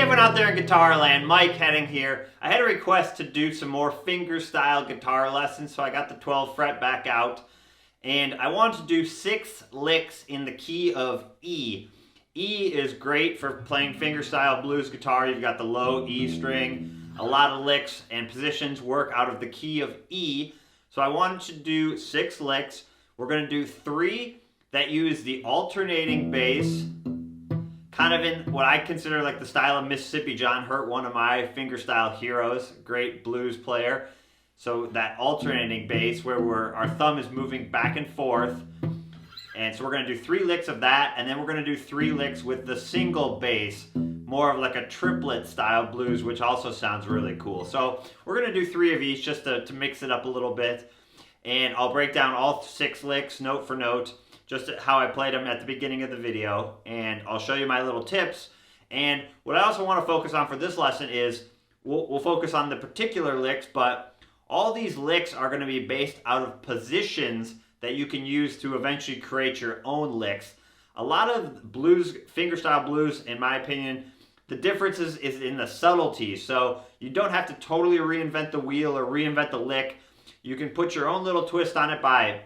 everyone out there in guitar land, Mike Hedding here. I had a request to do some more fingerstyle guitar lessons, so I got the 12th fret back out. And I wanted to do 6 licks in the key of E. E is great for playing fingerstyle blues guitar. You've got the low E string. A lot of licks and positions work out of the key of E. So I wanted to do 6 licks. We're going to do 3 that use the alternating bass, kind of in what I consider like the style of Mississippi John Hurt, one of my fingerstyle heroes, great blues player. So that alternating bass where our thumb is moving back and forth. And so we're going to do 3 licks of that, and then we're going to do 3 licks with the single bass, more of like a triplet style blues, which also sounds really cool. So we're going to do 3 of each just to mix it up a little bit. And I'll break down all 6 licks note for note, just how I played them at the beginning of the video, and I'll show you my little tips. And what I also want to focus on for this lesson is, we'll focus on the particular licks, but all these licks are going to be based out of positions that you can use to eventually create your own licks. A lot of blues, fingerstyle blues, in my opinion, the difference is in the subtleties. So you don't have to totally reinvent the wheel or reinvent the lick. You can put your own little twist on it by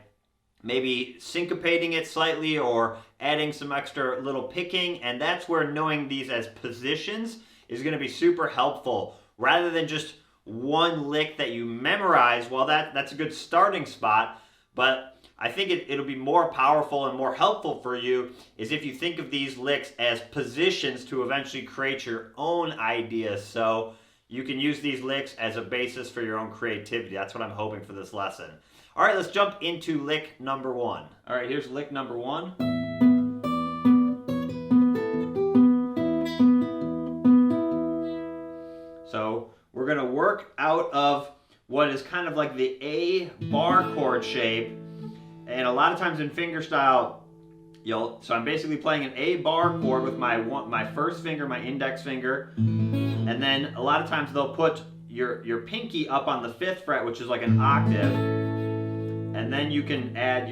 maybe syncopating it slightly or adding some extra little picking, and that's where knowing these as positions is going to be super helpful. Rather than just one lick that you memorize, well, that's a good starting spot, but I think it'll be more powerful and more helpful for you is if you think of these licks as positions to eventually create your own ideas. So you can use these licks as a basis for your own creativity. That's what I'm hoping for this lesson. All right, let's jump into lick number 1. All right, here's lick number 1. So we're going to work out of what is kind of like the A bar chord shape. And a lot of times in fingerstyle, so I'm basically playing an A bar chord with my first finger, my index finger. And then a lot of times they'll put your pinky up on the 5th fret, which is like an octave. And then you can add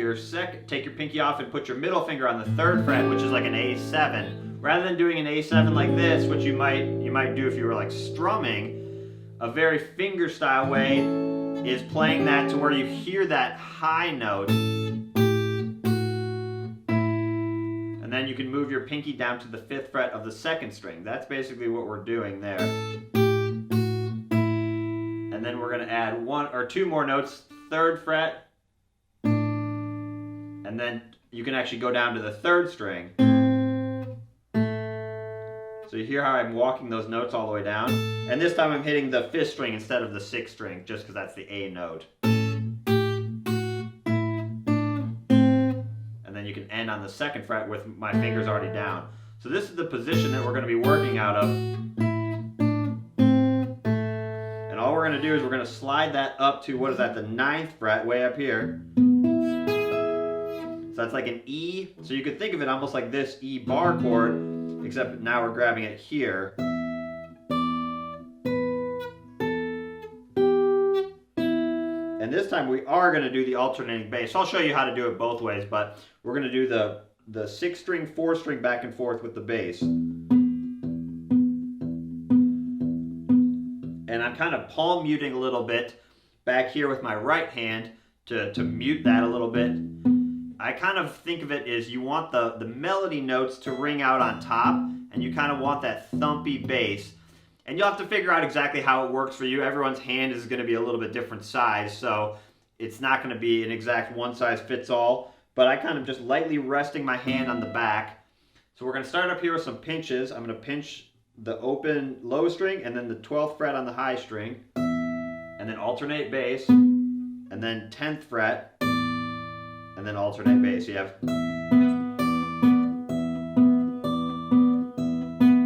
take your pinky off and put your middle finger on the 3rd fret, which is like an A7. Rather than doing an A7 like this, which you might do if you were like strumming, a very fingerstyle way is playing that to where you hear that high note. And then you can move your pinky down to the 5th fret of the 2nd string. That's basically what we're doing there. And then we're going to add 1 or 2 more notes, 3rd fret. And then you can actually go down to the 3rd string. So you hear how I'm walking those notes all the way down. And this time I'm hitting the 5th string instead of the 6th string, just because that's the A note. And then you can end on the 2nd fret with my fingers already down. So this is the position that we're going to be working out of. And all we're going to do is we're going to slide that up to, what is that, the 9th fret, way up here. So that's like an E. So you could think of it almost like this E bar chord, except now we're grabbing it here. And this time we are going to do the alternating bass. So I'll show you how to do it both ways, but we're going to do the 6th string, 4th string back and forth with the bass. And I'm kind of palm muting a little bit back here with my right hand to mute that a little bit. I kind of think of it as you want the melody notes to ring out on top, and you kind of want that thumpy bass. And you'll have to figure out exactly how it works for you. Everyone's hand is going to be a little bit different size, so it's not going to be an exact one-size-fits-all. But I kind of just lightly resting my hand on the back. So we're going to start up here with some pinches. I'm going to pinch the open low string, and then the 12th fret on the high string, and then alternate bass, and then 10th fret, and then alternate bass. So you have.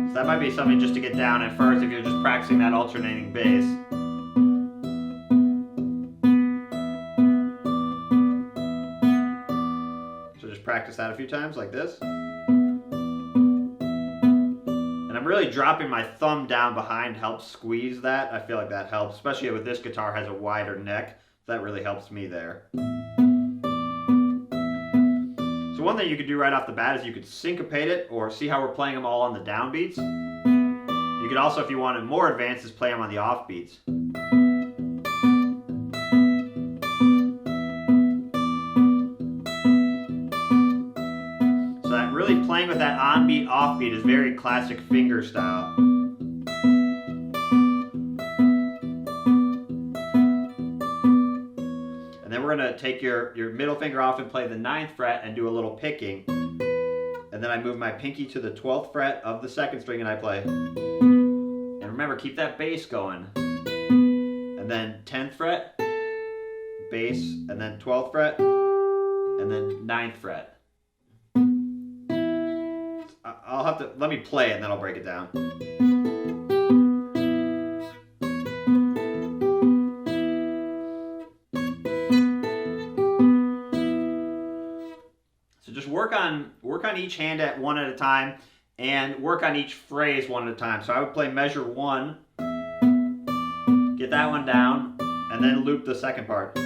So that might be something just to get down at first if you're just practicing that alternating bass. So just practice that a few times like this. And I'm really dropping my thumb down behind helps squeeze that. I feel like that helps, especially with this guitar has a wider neck. So that really helps me there. So one thing you could do right off the bat is you could syncopate it, or see how we're playing them all on the downbeats. You could also, if you wanted more advances, play them on the offbeats. So that really playing with that on-beat, offbeat is very classic fingerstyle. And then we're going to take your middle finger off and play the 9th fret and do a little picking. And then I move my pinky to the 12th fret of the 2nd string and I play. And remember, keep that bass going. And then 10th fret, bass, and then 12th fret, and then 9th fret. I'll have to, let me play it and then I'll break it down. So just work on each hand at one at a time and work on each phrase one at a time. So I would play measure 1, get that one down, and then loop the second part.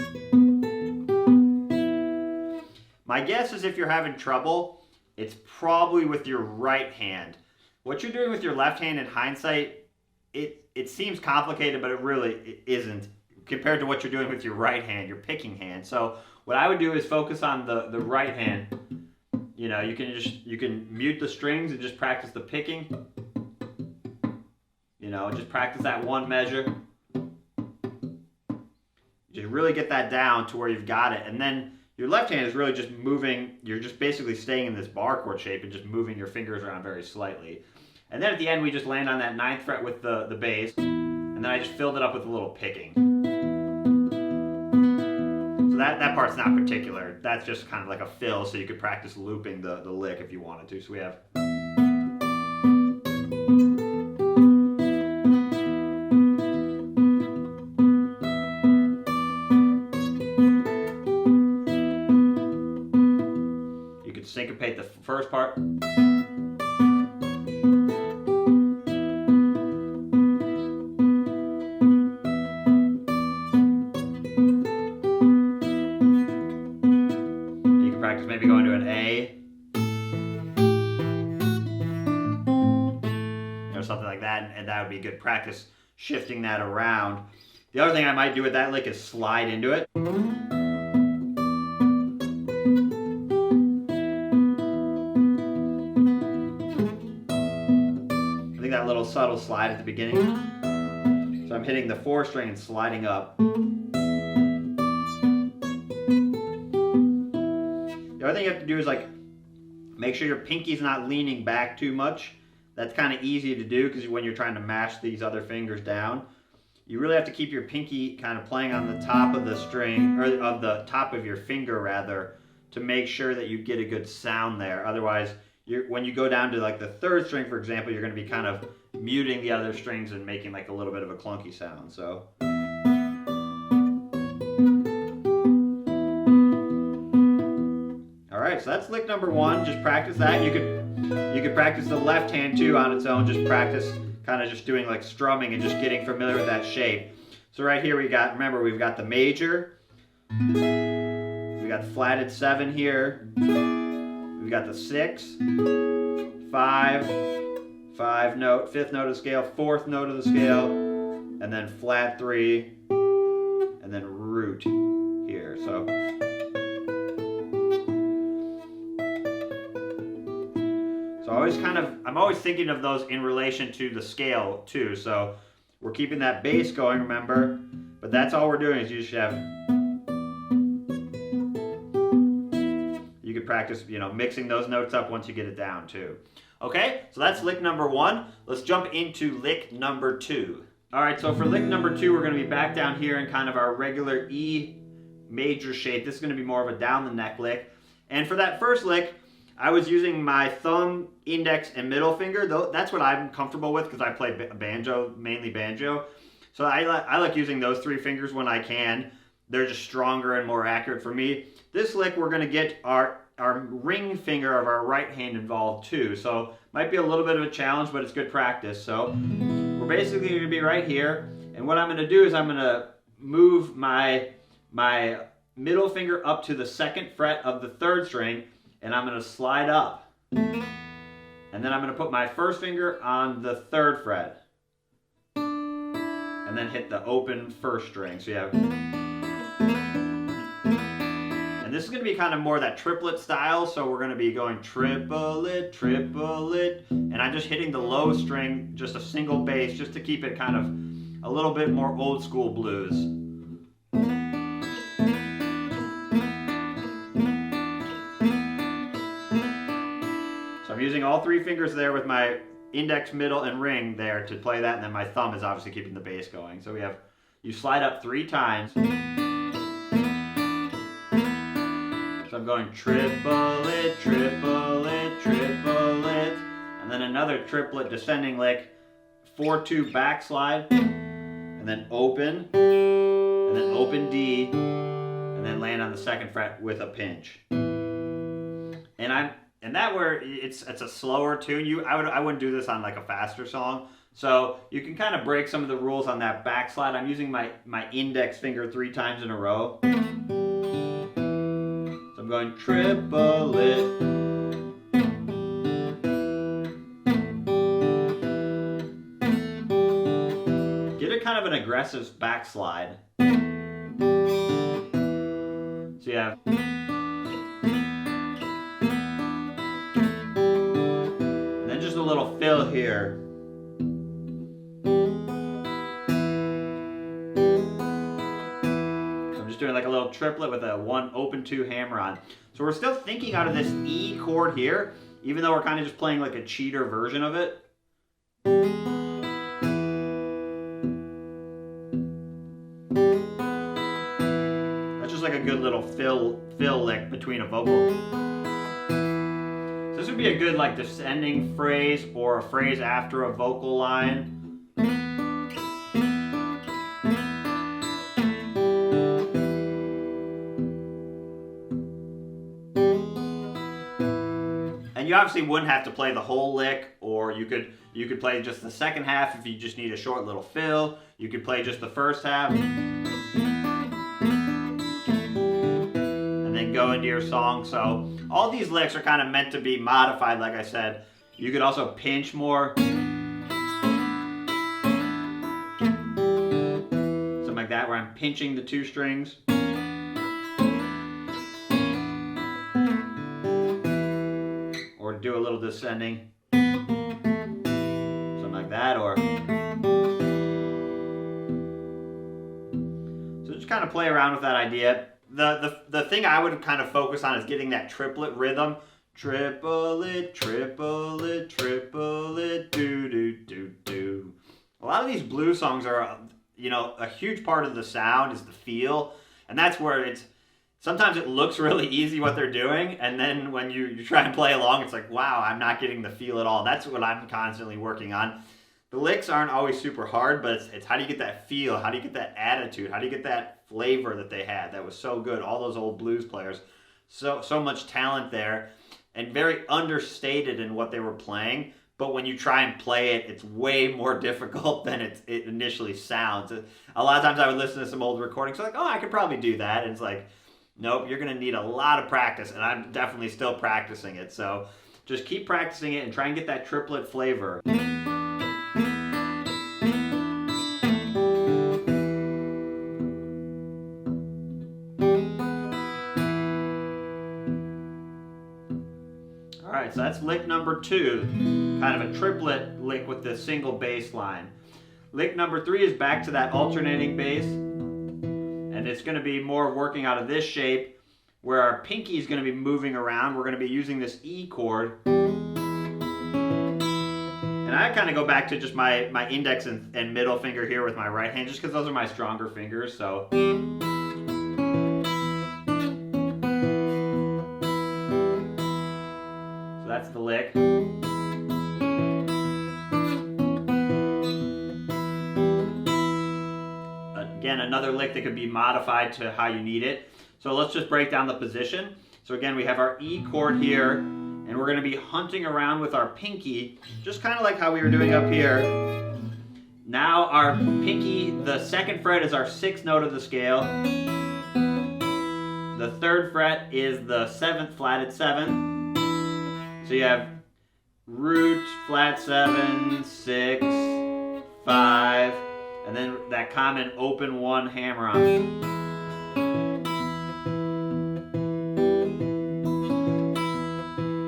My guess is if you're having trouble, it's probably with your right hand. What you're doing with your left hand in hindsight, it seems complicated, but it really isn't compared to what you're doing with your right hand, your picking hand. So what I would do is focus on the right hand. You know, you can mute the strings and just practice the picking. You know, just practice that one measure. Just really get that down to where you've got it. And then your left hand is really just moving, you're just basically staying in this bar chord shape and just moving your fingers around very slightly. And then at the end we just land on that 9th fret with the bass. And then I just filled it up with a little picking. So that part's not particular. That's just kind of like a fill, so you could practice looping the lick if you wanted to. So we have. You could syncopate the first part. Maybe going to an A, or something like that, and that would be good practice shifting that around. The other thing I might do with that lick is slide into it. I think that little subtle slide at the beginning. So I'm hitting the 4th string and sliding up. The other thing you have to do is like make sure your pinky's not leaning back too much. That's kind of easy to do because when you're trying to mash these other fingers down, you really have to keep your pinky kind of playing on the top of the string, or of the top of your finger rather, to make sure that you get a good sound there. Otherwise, when you go down to like the 3rd string, for example, you're going to be kind of muting the other strings and making like a little bit of a clunky sound. So. Alright, so that's lick number 1. Just practice that. You could practice the left hand too on its own. Just practice kind of just doing like strumming and just getting familiar with that shape. So right here we've got the major. We got the flatted 7 here. We've got the 6, 5, 5 note, 5th note of the scale, 4th note of the scale, and then flat 3, and then root here. So. I'm always thinking of those in relation to the scale too. So we're keeping that bass going, remember, but that's all we're doing is you should have. You could practice, you know, mixing those notes up once you get it down too. Okay, so that's lick number 1. Let's jump into lick number 2. All right, so for lick number 2, we're going to be back down here in kind of our regular E major shape. This is going to be more of a down the neck lick. And for that first lick, I was using my thumb, index, and middle finger. That's what I'm comfortable with because I play banjo, mainly banjo. So I like using those 3 fingers when I can. They're just stronger and more accurate for me. This lick, we're going to get our ring finger of our right hand involved too. So might be a little bit of a challenge, but it's good practice. So we're basically going to be right here. And what I'm going to do is I'm going to move my middle finger up to the 2nd fret of the 3rd string, and I'm going to slide up. And then I'm going to put my 1st finger on the 3rd fret. and then hit the open first string. So you have, and this is going to be kind of more that triplet style, so we're going to be going triplet, triplet, and I'm just hitting the low string, just a single bass, just to keep it kind of a little bit more old school blues. So I'm using all 3 fingers there with my index, middle, and ring there to play that, and then my thumb is obviously keeping the bass going. So we have, you slide up 3 times. So I'm going triplet, triplet, triplet, and then another triplet descending lick, 4-2 backslide, and then open D, and then land on the 2nd fret with a pinch. And that where it's a slower tune. I wouldn't do this on like a faster song. So you can kind of break some of the rules on that backslide. I'm using my index finger 3 times in a row. So I'm going triplet. Get it kind of an aggressive backslide. So you have, and then just a little fill here. So I'm just doing like a little triplet with a 1 open 2 hammer on. So we're still thinking out of this E chord here, even though we're kind of just playing like a cheater version of it. Like a good little fill lick between a vocal. So this would be a good like descending phrase or a phrase after a vocal line. And you obviously wouldn't have to play the whole lick, or you could play just the second half if you just need a short little fill. You could play just the first half. Go into your song. So all these licks are kind of meant to be modified, like I said. You could also pinch more. Something like that, where I'm pinching the 2 strings. Or do a little descending. Something like that, or so just kind of play around with that idea. The thing I would kind of focus on is getting that triplet rhythm. Triplet, triplet, triplet, do do do do. A lot of these blues songs are, you know, a huge part of the sound is the feel, and that's where sometimes it looks really easy what they're doing, and then when you try and play along, it's like, wow, I'm not getting the feel at all. That's what I'm constantly working on. The licks aren't always super hard, but it's how do you get that feel? How do you get that attitude? How do you get that flavor that they had that was so good? All those old blues players, so much talent there, and very understated in what they were playing. But when you try and play it, it's way more difficult than it initially sounds. A lot of times I would listen to some old recordings, so like, oh, I could probably do that. And it's like, nope, you're going to need a lot of practice, and I'm definitely still practicing it. So just keep practicing it and try and get that triplet flavor. Alright, so that's lick number 2, kind of a triplet lick with the single bass line. Lick number 3 is back to that alternating bass, and it's going to be more working out of this shape, where our pinky is going to be moving around. We're going to be using this E chord. And I kind of go back to just my index and middle finger here with my right hand, just because those are my stronger fingers, so. That's the lick. Again, another lick that could be modified to how you need it. So let's just break down the position. So again, we have our E chord here, and we're going to be hunting around with our pinky, just kind of like how we were doing up here. Now our pinky, the 2nd fret is our 6th note of the scale. The 3rd fret is the 7th flatted 7. So you have root, flat 7, 6, 5, and then that common open 1 hammer-on.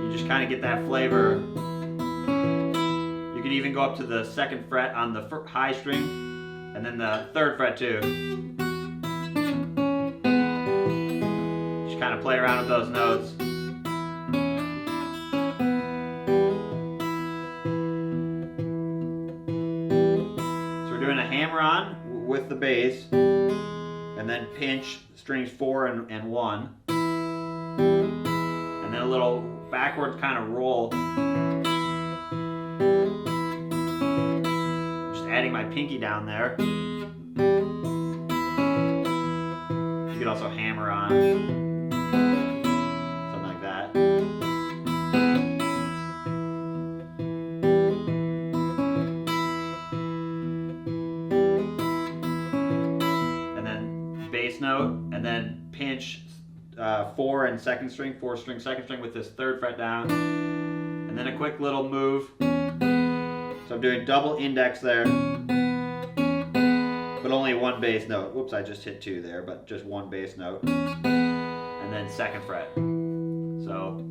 You just kind of get that flavor. You could even go up to the 2nd fret on the high string, and then the 3rd fret too. Just kind of play around with those notes. Doing a hammer-on with the bass, and then pinch strings 4 and 1, and then a little backwards kind of roll. Just adding my pinky down there. You could also hammer on, something like that. Bass note, and then pinch 4 and 2nd string, 4th string, 2nd string with this 3rd fret down, and then a quick little move. So I'm doing double index there, but only 1 bass note. Whoops, I just hit 2 there, but just 1 bass note, and then 2nd fret. So.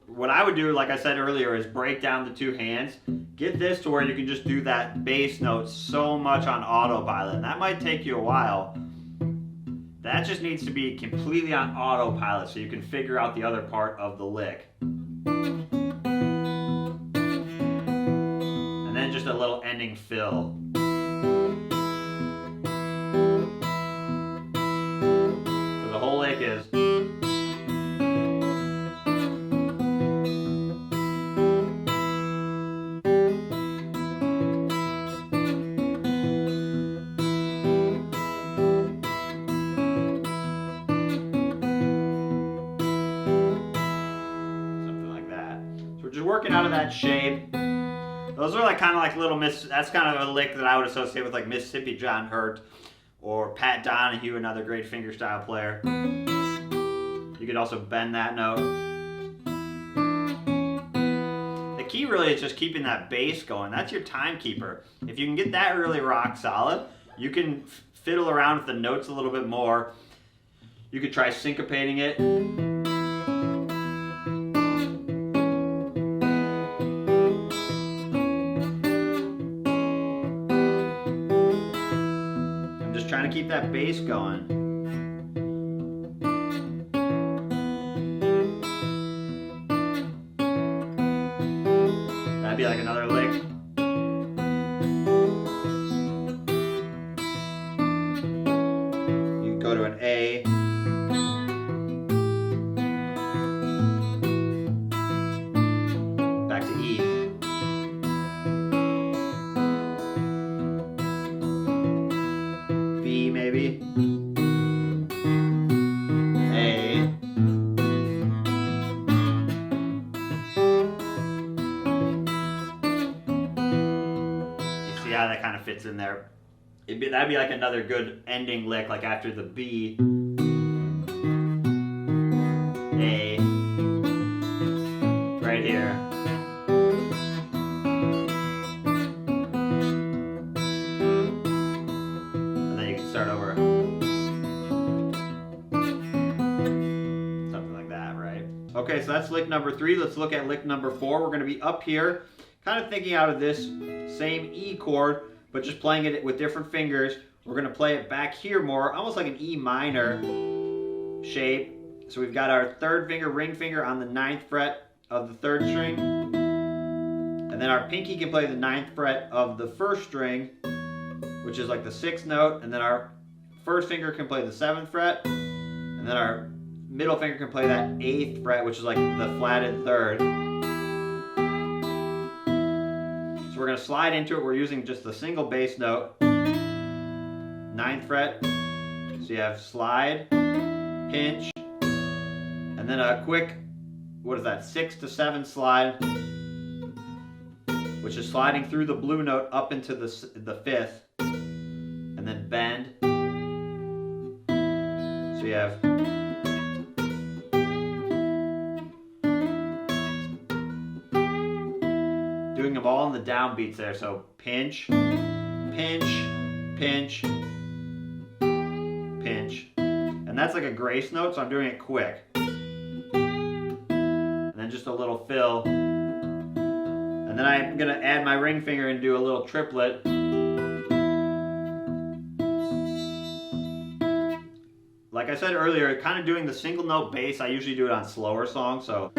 What I would do, like I said earlier, is break down the 2 hands. Get this to where you can just do that bass note so much on autopilot. And that might take you a while. That just needs to be completely on autopilot so you can figure out the other part of the lick. And then just a little ending fill. So the whole lick is. Working out of that shape. Those are like kind of like little that's kind of a lick that I would associate with like Mississippi John Hurt or Pat Donahue, another great fingerstyle player. You could also bend that note. The key really is just keeping that bass going. That's your timekeeper. If you can get that really rock solid, you can fiddle around with the notes a little bit more. You could try syncopating it. Trying to keep that bass going. That'd be like another lick. You can go to an A. Back to E. Maybe A, you see how that kind of fits in there. That'd be like another good ending lick, like after the B, A, right here. Start over. Something like that, right? Okay, so that's lick number 3. Let's look at lick number 4. We're going to be up here, kind of thinking out of this same E chord, but just playing it with different fingers. We're going to play it back here more, almost like an E minor shape. So we've got our 3rd finger, ring finger, on the 9th fret of the 3rd string. And then our pinky can play the 9th fret of the 1st string, which is like the 6th note, and then our 1st finger can play the 7th fret, and then our middle finger can play that 8th fret, which is like the flatted 3rd. So we're going to slide into it. We're using just the single bass note, 9th fret. So you have slide, pinch, and then a quick, what is that, 6 to 7 slide, which is sliding through the blue note up into the 5th. And then bend. So you have them all in the downbeats there. So pinch, pinch, pinch, pinch. And that's like a grace note, so I'm doing it quick. And then just a little fill. And then I'm gonna add my ring finger and do a little triplet. Like I said earlier, kind of doing the single note bass, I usually do it on slower songs, so.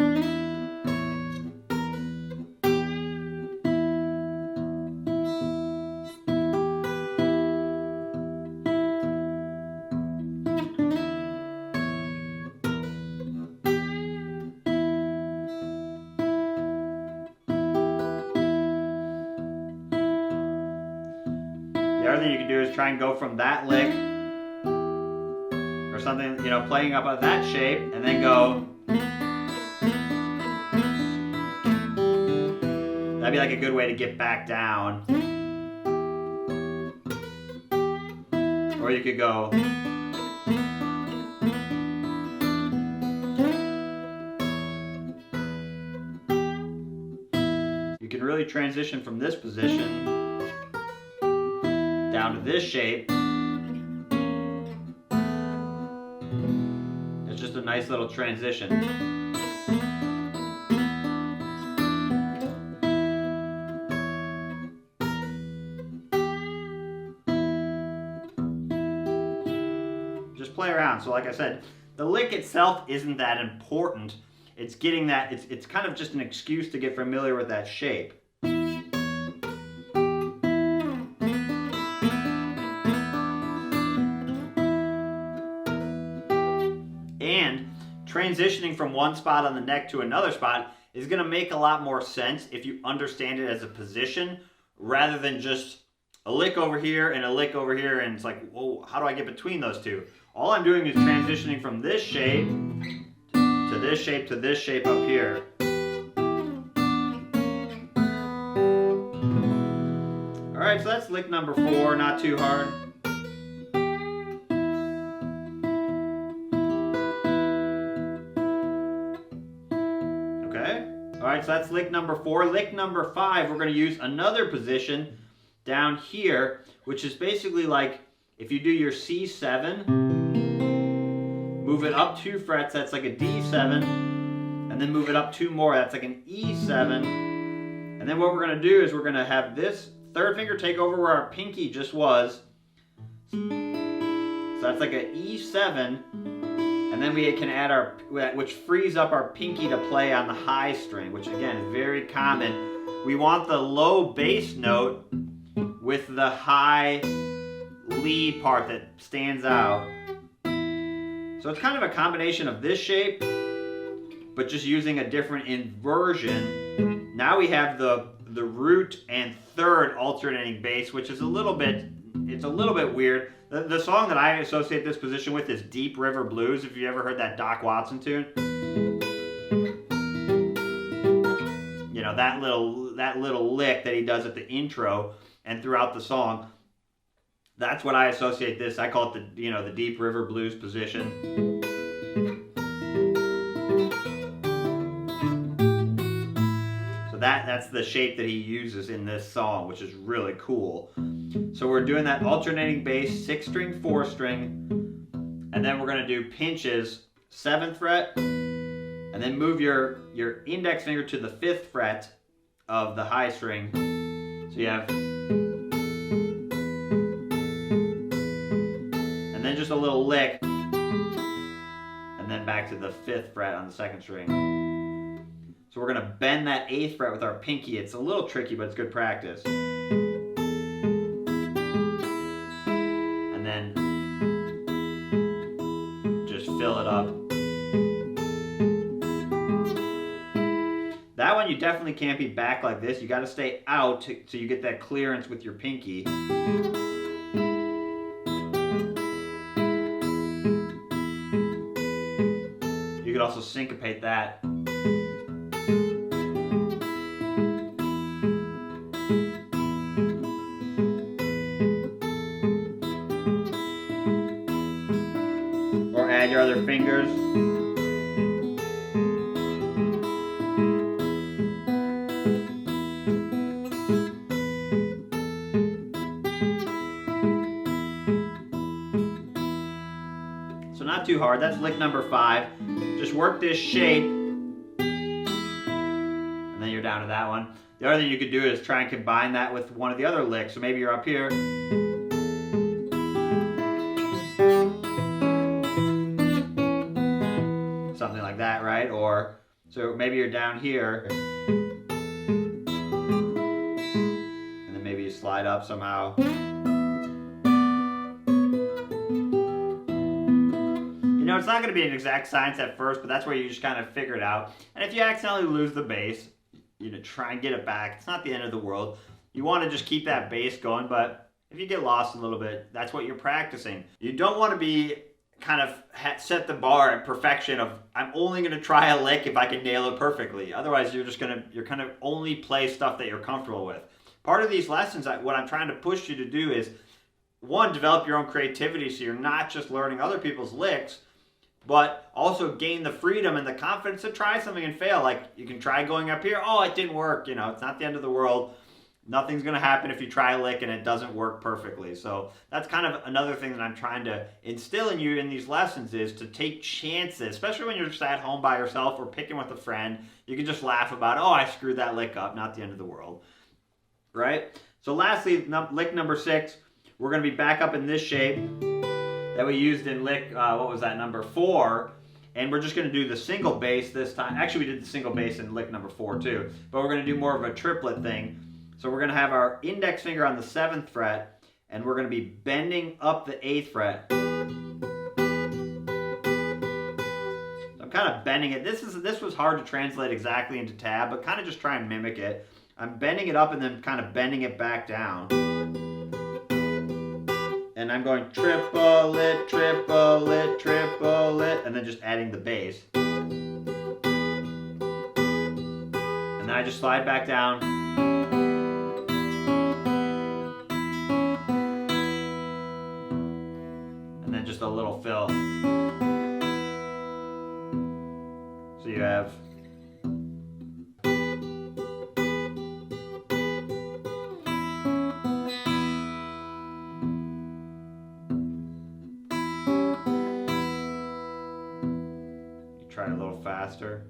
The other thing you can do is try and go from that lick or something, you know, playing up of that shape, and then go. That'd be like a good way to get back down. Or you could go. You can really transition from this position down to this shape. It's just a nice little transition. Just play around. So like I said, the lick itself isn't that important. It's getting that, it's kind of just an excuse to get familiar with that shape. And transitioning from one spot on the neck to another spot is going to make a lot more sense if you understand it as a position rather than just a lick over here and a lick over here, and it's like, whoa, how do I get between those two? All I'm doing is transitioning from this shape to this shape to this shape up here. Alright, so that's lick number 4, not too hard. Okay, alright, so that's lick number 4. Lick number 5, we're going to use another position down here, which is basically like if you do your C7, move it up 2 frets, that's like a D7, and then move it up 2 more, that's like an E7. And then what we're going to do is we're going to have this third finger take over where our pinky just was. So that's like an E7, and then we can add our, which frees up our pinky to play on the high string, which again is very common. We want the low bass note with the high lead part that stands out. So it's kind of a combination of this shape, but just using a different inversion. Now we have the root and third alternating bass, which is a little bit weird. The song that I associate this position with is Deep River Blues, if you ever heard that Doc Watson tune. You know, that little lick that he does at the intro and throughout the song. That's what I associate this. I call it the Deep River Blues position. So that's the shape that he uses in this song, which is really cool. So we're doing that alternating bass, 6-string, 4-string, and then we're going to do pinches, 7th fret, and then move your index finger to the 5th fret of the high string. So you have, and then just a little lick, and then back to the 5th fret on the 2nd string. So we're going to bend that 8th fret with our pinky. It's a little tricky, but it's good practice. And then just fill it up. That one you definitely can't be back like this. You got to stay out so you get that clearance with your pinky. You could also syncopate that. Or add your other fingers. too hard. That's lick number 5. Just work this shape, and then you're down to that one. The other thing you could do is try and combine that with one of the other licks. So maybe you're up here. Something like that, right? Or, so maybe you're down here. And then maybe you slide up somehow. You know, it's not going to be an exact science at first, but that's where you just kind of figure it out. And if you accidentally lose the bass, you know, try and get it back. It's not the end of the world. You want to just keep that bass going, but if you get lost a little bit, that's what you're practicing. You don't want to be kind of set the bar at perfection of, I'm only going to try a lick if I can nail it perfectly. Otherwise, you're kind of only play stuff that you're comfortable with. Part of these lessons, what I'm trying to push you to do is, one, develop your own creativity so you're not just learning other people's licks, but also gain the freedom and the confidence to try something and fail. Like, you can try going up here. Oh, it didn't work. You know, it's not the end of the world. Nothing's going to happen if you try a lick and it doesn't work perfectly. So that's kind of another thing that I'm trying to instill in you in these lessons, is to take chances, especially when you're just at home by yourself or picking with a friend. You can just laugh about, oh, I screwed that lick up. Not the end of the world, right? So lastly, lick number 6, we're going to be back up in this shape that we used in lick, what was that, number 4, and we're just going to do the single bass this time. Actually, we did the single bass in lick number 4 too, but we're going to do more of a triplet thing. So we're going to have our index finger on the 7th fret, and we're going to be bending up the 8th fret. So I'm kind of bending it. This was hard to translate exactly into tab, but kind of just try and mimic it. I'm bending it up and then kind of bending it back down. And I'm going triplet, triplet, triplet, and then just adding the bass. And then I just slide back down. And then just a little fill. So you have try it a little faster.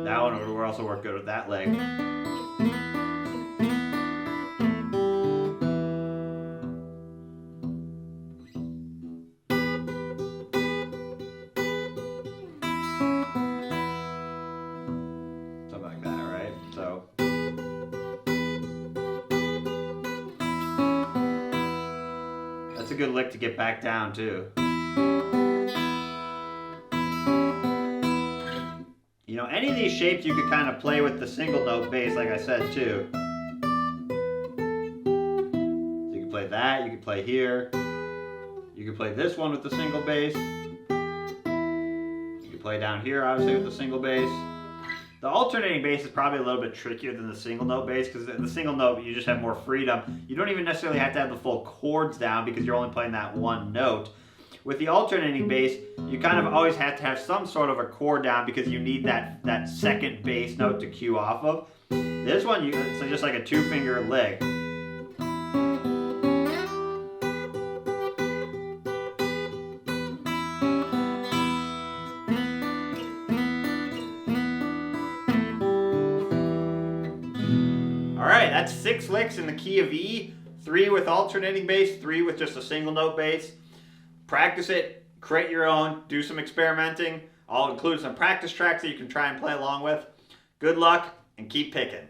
That one would also work good with that leg. So that's a good lick to get back down too. You know, any of these shapes you could kind of play with the single note bass, like I said too. So you can play that, you can play here. You can play this one with the single bass. You can play down here, obviously, with the single bass. The alternating bass is probably a little bit trickier than the single note bass, because the single note, you just have more freedom. You don't even necessarily have to have the full chords down because you're only playing that one note. With the alternating bass, you kind of always have to have some sort of a chord down because you need that second bass note to cue off of. This one, it's just like a 2-finger lick. Alright, that's 6 licks in the key of E, 3 with alternating bass, 3 with just a single note bass. Practice it, create your own, do some experimenting. I'll include some practice tracks that you can try and play along with. Good luck, and keep picking.